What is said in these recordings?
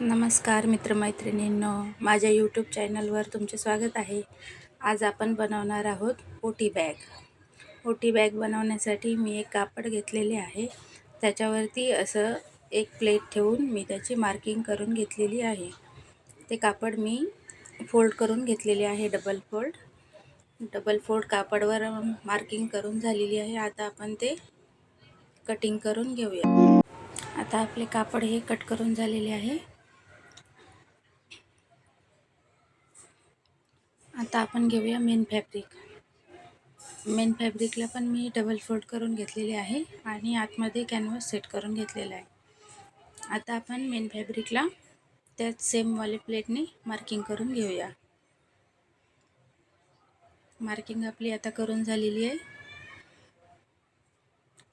नमस्कार मित्रमैत्रिणींनो, माझ्या यूट्यूब चॅनलवर तुमचे स्वागत आहे. आज आपण बनवणार आहोत ओटी बॅग. ओटी बॅग बनवण्यासाठी मी एक कापड घेतलेले आहे. त्याच्यावरती असं एक प्लेट ठेवून मी त्याची मार्किंग करून घेतलेली आहे. ते कापड मी फोल्ड करून घेतलेले आहे, डबल फोल्ड कापडवर मार्किंग करून झालेली आहे. आता आपण ते कटिंग करून घेऊया. आता आपले कापड हे कट करून झालेले आहे. आता आपण घेऊया मेन फॅब्रिकला पण मी डबल फोल्ड करून घेतलेले आहे आणि आतमध्ये कॅनव्हास सेट करून घेतलेला आहे. आता आपण मेन फॅब्रिकला त्याच सेम वाले प्लेटने मार्किंग करून घेऊया. मार्किंग आपली आता करून झालेली आहे.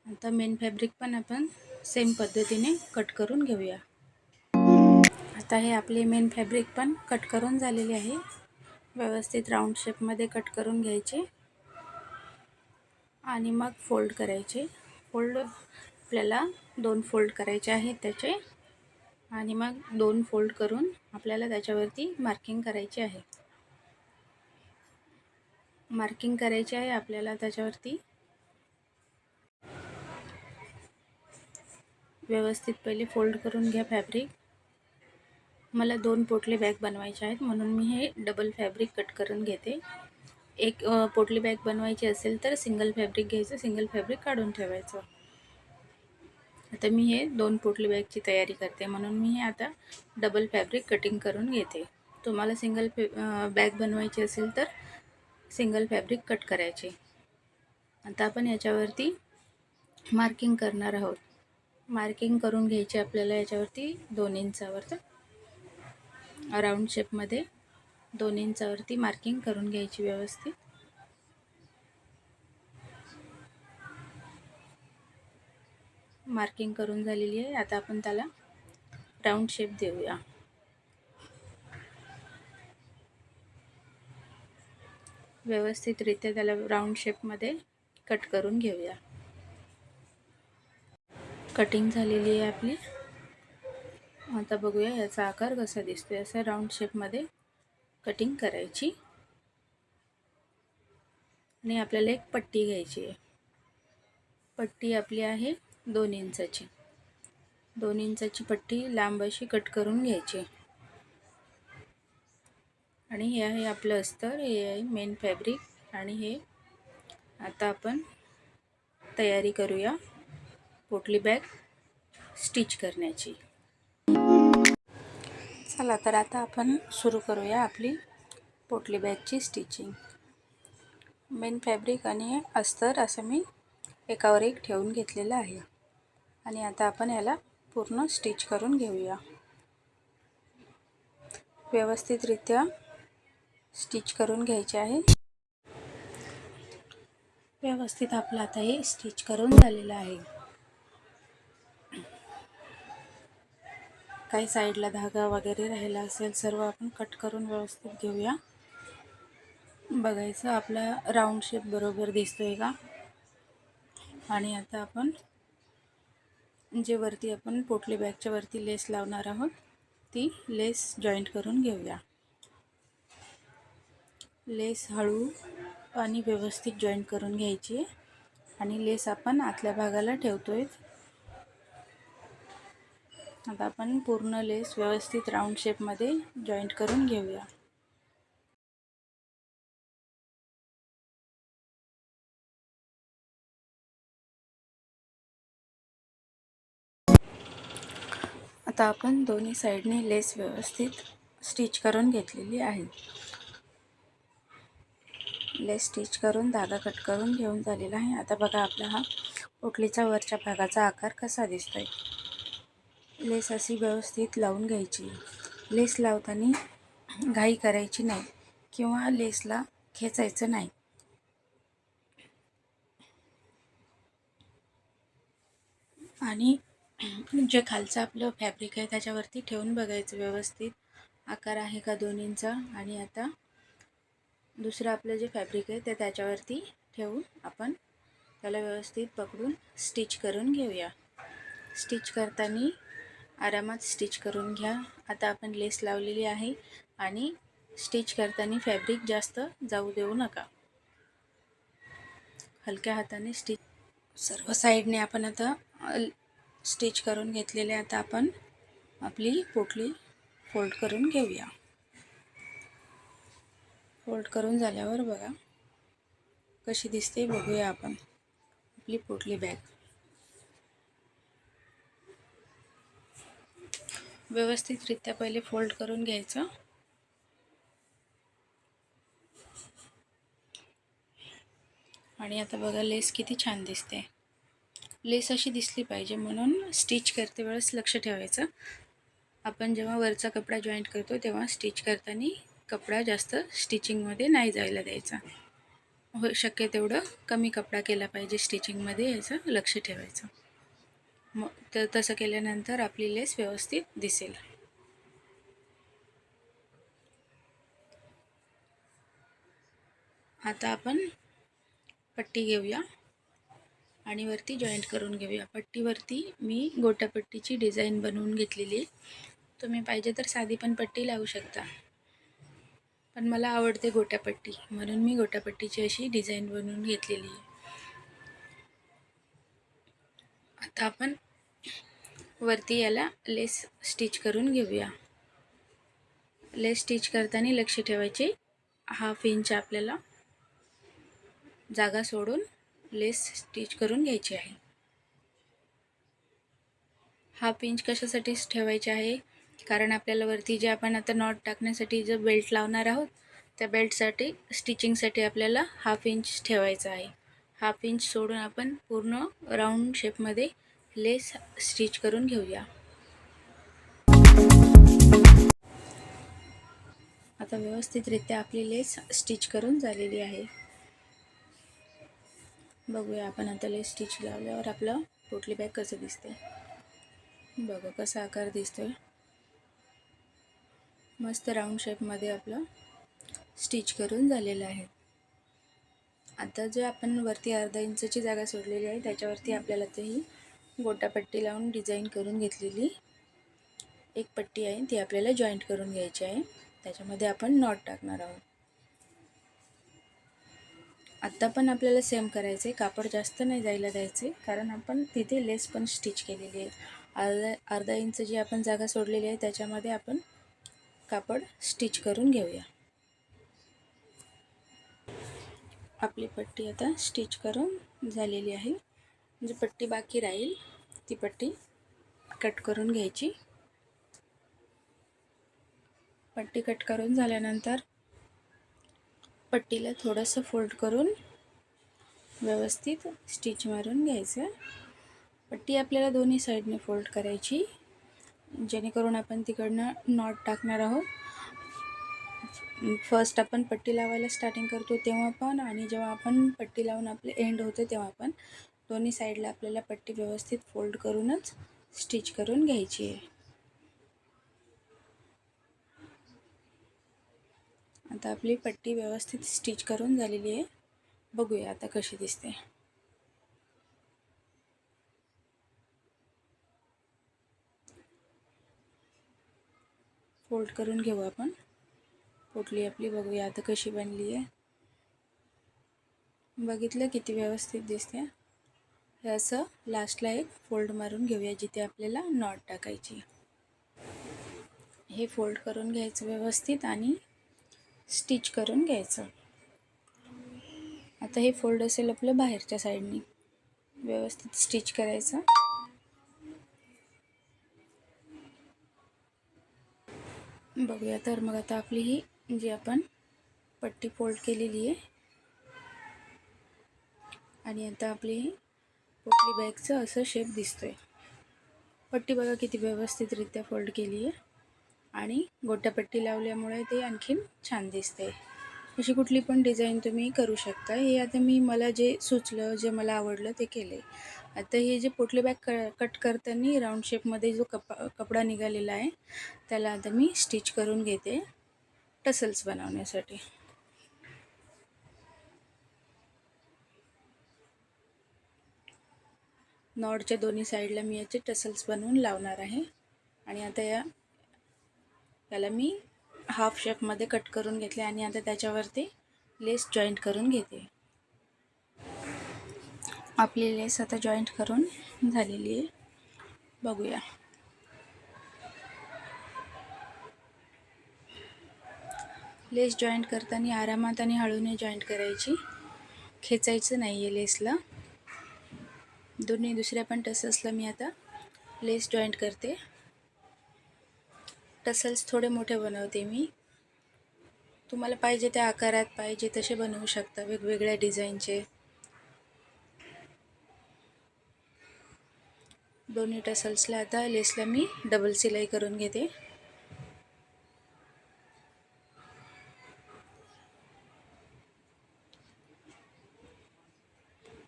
आता मेन फॅब्रिक पण आपण सेम पद्धतीने कट करून घेऊया. आता हे आपले मेन फॅब्रिक पण कट करून झालेले आहे. व्यवस्थित राऊंड शेपमध्ये कट करून घ्यायचे आणि मग फोल्ड करायचे. आपल्याला 2 फोल्ड करायचे आहेत त्याचे, आणि मग 2 फोल्ड करून आपल्याला त्याच्यावरती मार्किंग करायची आहे. आपल्याला त्याच्यावरती व्यवस्थित पहिले फोल्ड करून घ्या फॅब्रिक. मला 2 पोटली बॅग बनवायचे आहेत म्हणून मी हे डबल फॅब्रिक कट करून घेते. एक पोटली बॅग बनवायची असेल तर सिंगल फॅब्रिक घ्यायचं, सिंगल फॅब्रिक काढून ठेवायचं. आता मी हे 2 पोटली बॅगची तयारी करते म्हणून मी हे आता डबल फॅब्रिक कटिंग करून घेते. तुम्हाला सिंगल बॅग बनवायची असेल तर सिंगल फॅब्रिक कट करायचे. आता आपण याच्यावरती मार्किंग करणार आहोत. मार्किंग करून घ्यायची आपल्याला याच्यावरती 2 इंचावरती राऊंड शेपमध्ये 2 इंचावरती मार्किंग करून घ्यायची व्यवस्थित. मार्किंग करून झालेली आहे. आता आपण त्याला राऊंड शेप देऊया. व्यवस्थितरित्या त्याला राऊंड शेपमध्ये कट करून घेऊया. कटिंग झालेली आहे आपली. आता बघूया याचा आकार कसा दिसतोय. असं राऊंड शेपमध्ये कटिंग करायची आणि आपल्याला एक पट्टी घ्यायची आहे. पट्टी आपली आहे 2 इंचाची. 2 इंचाची पट्टी लांब अशी कट करून घ्यायची. आणि हे आहे आपलं अस्तर, हे आहे मेन फॅब्रिक. आणि हे आता आपण तयारी करूया पोटली बॅग स्टिच करण्याची. चला तर आता आपण सुरू करूया आपली पोटली बॅगची स्टिचिंग. मेन फॅब्रिक आणि अस्तर असं मी एकावर एक ठेवून घेतलेलं आहे. आणि आता आपण याला पूर्ण स्टिच करून घेऊया. व्यवस्थितरित्या स्टिच करून घ्यायचे आहे. व्यवस्थित आपलं आता हे स्टिच करून झालेलं आहे. काही साईडला धागा वगैरे राहिला असेल सर्व आपण कट करून व्यवस्थित घेऊया. बघायचं आपला राऊंड शेप बरोबर दिसतोय का. आणि आता आपण जे वरती आपण पोटली बॅगच्या वरती लेस लावणार आहोत ती लेस जॉईंट करून घेऊया. लेस हळू आणि व्यवस्थित जॉईंट करून घ्यायची. आणि लेस आपण आतल्या भागाला ठेवतोय. आता आपण पूर्ण लेस व्यवस्थित राऊंड शेपमध्ये जॉईंट करून घेऊया. आता आपण दोन्ही साईडने लेस व्यवस्थित स्टिच करून घेतलेली आहे. लेस स्टिच करून धागा कट करून घेऊन झालेला आहे. आता बघा आपला हा पोटलीचा वरच्या भागाचा आकार कसा दिसतोय. लेस अशी व्यवस्थित लावून घ्यायची. लेस लावताना घाई करायची नाही किंवा लेसला खेचायचं नाही. आणि जे खालचं आपलं फॅब्रिक आहे त्याच्यावरती ठेवून बघायचं व्यवस्थित आकार आहे का 2 इंचा. आणि आता दुसरं आपलं जे फॅब्रिक आहे ते त्याच्यावरती ठेवून आपण त्याला व्यवस्थित पकडून स्टिच करून घेऊया. स्टिच करताना आरामात स्टिच करून घ्या. आता आपण लेस लावलेली आहे आणि स्टिच करताना फॅब्रिक जास्त जाऊ देऊ नका. हलक्या हाताने स्टिच सर्व साईडने आपण आता स्टिच करून घेतलेले. आता आपण आपली पोटली फोल्ड करून घेऊया. फोल्ड करून झाल्यावर बघा कशी दिसते बघूया आपण आपली पोटली बॅग. व्यवस्थितरित्या पहिले फोल्ड करून घ्यायचं आणि आता बघा लेस किती छान दिसते. लेस अशी दिसली पाहिजे म्हणून स्टिच करते वेळेस लक्ष ठेवायचं. आपण जेव्हा वरचा कपडा जॉईंट करतो तेव्हा स्टिच करताना कपडा जास्त स्टिचिंगमध्ये नाही जायला द्यायचा. शक्य तेवढं कमी कपडा केला पाहिजे स्टिचिंगमध्ये, याचं लक्ष ठेवायचं. मग तर तसं केल्यानंतर आपली लेस व्यवस्थित दिसेल. आता आपण पट्टी घेऊया आणि वरती जॉईंट करून घेऊया. पट्टीवरती मी गोटापट्टीची डिझाईन बनवून घेतलेली. तुम्ही पाहिजे तर साधी पण पट्टी लावू शकता, पण मला आवडते गोटापट्टी म्हणून मी गोटापट्टीची अशी डिझाईन बनवून घेतलेली आहे. आता आपण वरती याला लेस स्टिच करून घेऊया. लेस स्टिच करताना लक्ष ठेवायचे, 1/2 इंच आपल्याला जागा सोडून लेस स्टिच करून घ्यायची आहे. 1/2 इंच कशासाठी ठेवायचे आहे, कारण आपल्याला वरती जे आपण आता नॉट टाकण्यासाठी जो बेल्ट लावणार आहोत त्या बेल्टसाठी स्टिचिंगसाठी आपल्याला 1/2 इंच ठेवायचा आहे. 1/2 इंच सोडून आपण पूर्ण राऊंड शेपमध्ये लेस स्टिच करून घेऊया. आता व्यवस्थितरित्या आपली लेस स्टिच करून झालेली आहे. बघूया आपण आता लेस स्टिच लावल्यावर आपलं पोटली बॅग कसं दिसते. बघा कसा आकार दिसतोय. मस्त राऊंड शेपमध्ये आपलं स्टिच करून झालेलं आहे. आता जे आपण वरती 1/2 इंचची जागा सोडलेली आहे त्याच्यावरती आपल्याला तेही गोटापट्टी लावून डिझाईन करून घेतलेली एक पट्टी आहे, ती आपल्याला जॉईंट करून घ्यायची आहे. त्याच्यामध्ये आपण नॉट टाकणार आहोत. आत्ता पण आपल्याला सेम करायचे, कापड जास्त नाही जायला द्यायचे कारण आपण तिथे लेस पण स्टिच केलेली आहे. 1/2 इंच जी आपण जागा सोडलेली आहे त्याच्यामध्ये आपण कापड स्टिच करून घेऊया. आपली पट्टी आता स्टिच करून झालेली आहे. जी पट्टी बाकी राहील ती पट्टी कट करून घ्यायची. पट्टी कट करून झाल्यानंतर पट्टीला थोडंसं फोल्ड करून व्यवस्थित स्टिच मारून घ्यायचं. पट्टी आपल्याला दोन्ही साईडने फोल्ड करायची जेणेकरून आपण तिकडनं नॉट टाकणार आहोत. फर्स्ट आपण पट्टी लावायला स्टार्टिंग करतो तेव्हा पण आणि जेव्हा आपण पट्टी लावून आपले एंड होते तेव्हा पण दोन्ही साईडला आपल्याला पट्टी व्यवस्थित फोल्ड करूनच स्टिच करून घ्यायची आहे. आता आपली पट्टी व्यवस्थित स्टिच करून झालेली आहे. बघूया आता कशी दिसते. फोल्ड करून घेऊ आपण पोटली आपली. बघूया आता कशी बनली आहे. बघितलं किती व्यवस्थित दिसते. हे असं लास्टला एक फोल्ड मारून घेऊया जिथे आपल्याला नॉट टाकायची. हे फोल्ड करून घ्यायचं व्यवस्थित आणि स्टिच करून घ्यायचं. आता हे फोल्ड असेल आपलं बाहेरच्या साईडनी, व्यवस्थित स्टिच करायचं. बघूया तर मग आता आपली ही जी आपण पट्टी फोल्ड केलेली आहे आणि आता आपली पोटली बॅगचं असं शेप दिसतोय. पट्टी बघा किती व्यवस्थितरित्या फोल्ड केली आहे आणि गोटापट्टी लावल्यामुळे ते आणखीन छान दिसते. अशी कुठली पण डिझाईन तुम्ही करू शकता. हे आता मला जे सुचलं, जे मला आवडलं ते केले. आता हे जे पोटली बॅग कट करताना राऊंड शेपमध्ये जो कपडा निघालेला आहे त्याला आता मी स्टिच करून घेते टसल्स बनवण्यासाठी. नॉटच्या दोन्ही साईडला मी याचे टसल्स बनवून लावणार आहे. आणि आता याला मी हाफ शेपमध्ये कट करून घेतले आणि आता त्याच्यावरती लेस जॉईंट करून घेते. आपली लेस आता जॉईंट करून झालेली आहे, बघूया. लेस जॉईंट करताना आरामात आणि हळूने जॉईंट करायची, खेचायचं नाही आहे लेसला. दुसऱ्या पण टसल्सला मी आता लेस जॉईंट करते. टसल्स थोडे मोठे बनवते मी, तुम्हाला पाहिजे त्या आकारात पाहिजे तसे बनवू शकता, वेगवेगळ्या डिझाईनचे. दोन्ही टसल्सला आता लेसला मी डबल शिलाई करून घेते.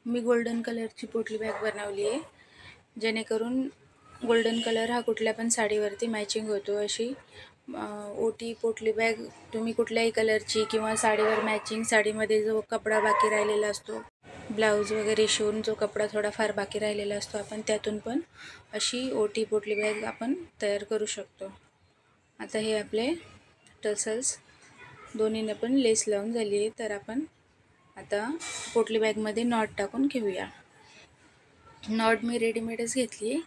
मी गोल्डन कलरची पोटली बॅग बनवली आहे, जेणेकरून गोल्डन कलर हा कुठल्या पण साडीवरती मॅचिंग होतो. अशी ओटी पोटली बॅग तुम्ही कुठल्याही कलरची किंवा साडीवर मॅचिंग, साडीमध्ये जो कपडा बाकी राहिलेला असतो, ब्लाऊज वगैरे शिवून जो कपडा थोडाफार बाकी राहिलेला असतो, आपण त्यातून पण अशी ओटी पोटली बॅग आपण तयार करू शकतो. आता हे आपले टसल्स दोन्हीने पण लेस लावून झाली आहे, तर आपण आता पोटली बॅगमध्ये नॉट टाकून घेऊया. नॉट मी रेडीमेडच घेतली आहे.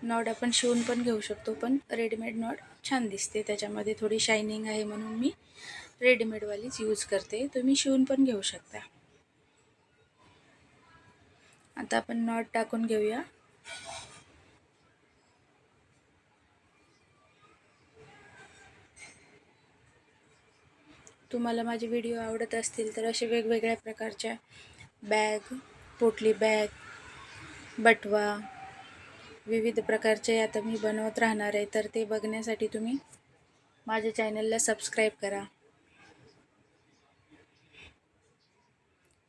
नॉट आपण शिवून पण घेऊ शकतो, पण रेडीमेड नॉट छान दिसते, त्याच्यामध्ये थोडी शायनिंग आहे, म्हणून मी रेडीमेडवालीच यूज करते. तुम्ही शिवून पण घेऊ शकता. आता आपण नॉट टाकून घेऊया. तुम्हाला माझे व्हिडिओ आवडत असतील तर असे वेगवेगळ्या प्रकारच्या बॅग, पोटली बॅग, बटवा, विविध प्रकारचे आता मी बनवत राहणार आहे, तर ते बघण्यासाठी तुम्ही माझ्या चॅनलला सबस्क्राईब करा.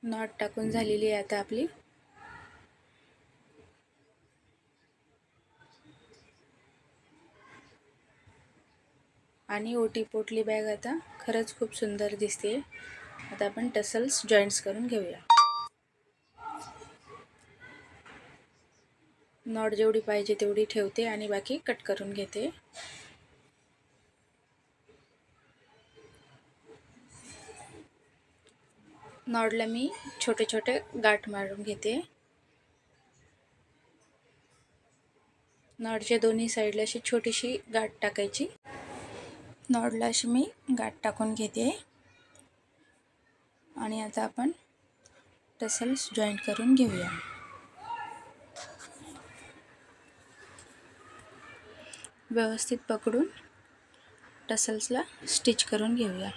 नॉट टाकून झालेली आहे आता आपली. आणि ओटी पोटली बॅग आता खरंच खूप सुंदर दिसते. आता आपण टसल्स जॉईंट्स करून घेऊया. नॉट जेवढी पाहिजे तेवढी ठेवते आणि बाकी कट करून घेते. नॉटला मी छोटे छोटे गाठ मारून घेते. नॉटच्या दोन्ही साईडला अशी छोटीशी गाठ टाकायची. नॉटला अशी मी गाठ टाकून घेते आणि आता आपण टसल्स जॉईंट करून घेऊया. व्यवस्थित पकडून टसल्सला स्टिच करून घेऊया.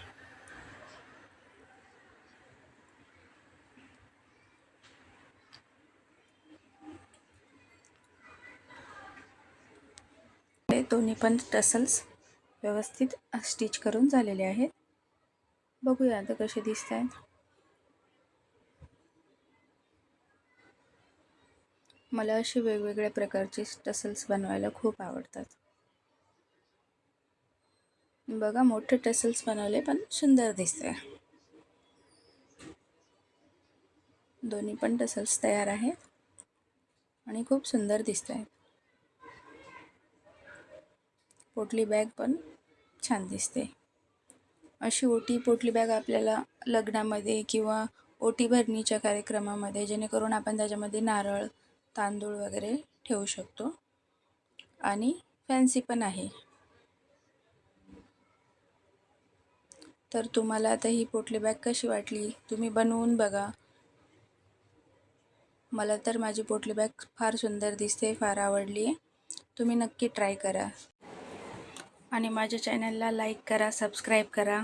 दोन्ही पण टसल्स व्यवस्थित स्टिच करून झालेले आहेत. बघूया आता कसे दिसत आहेत. मला असे वेगवेगळ्या प्रकारचे टसल्स बनवायला खूप आवडतात. बघा, मोठे टसल्स बनवले पण सुंदर दिसते. दोन्ही पण टसल्स तयार आहेत आणि खूप सुंदर दिसत आहेत. पोटली बॅग पण छान दिसते. अशी ओटी पोटली बॅग आपल्याला लग्नामध्ये किंवा ओटी भरणीच्या कार्यक्रमामध्ये, जेणेकरून आपण त्याच्यामध्ये नारळ, तांदूळ वगैरे ठेवू शकतो आणि फॅन्सी पण आहे. तर तुम्हाला आता ही पोटली बॅग कशी वाटली, तुम्ही बनवून बघा. मला तर माझी पोटली बॅग फार सुंदर दिसते, फार आवडली आहे. तुम्ही नक्की ट्राय करा आणि माझ्या चॅनलला लाईक करा, सबस्क्राईब करा.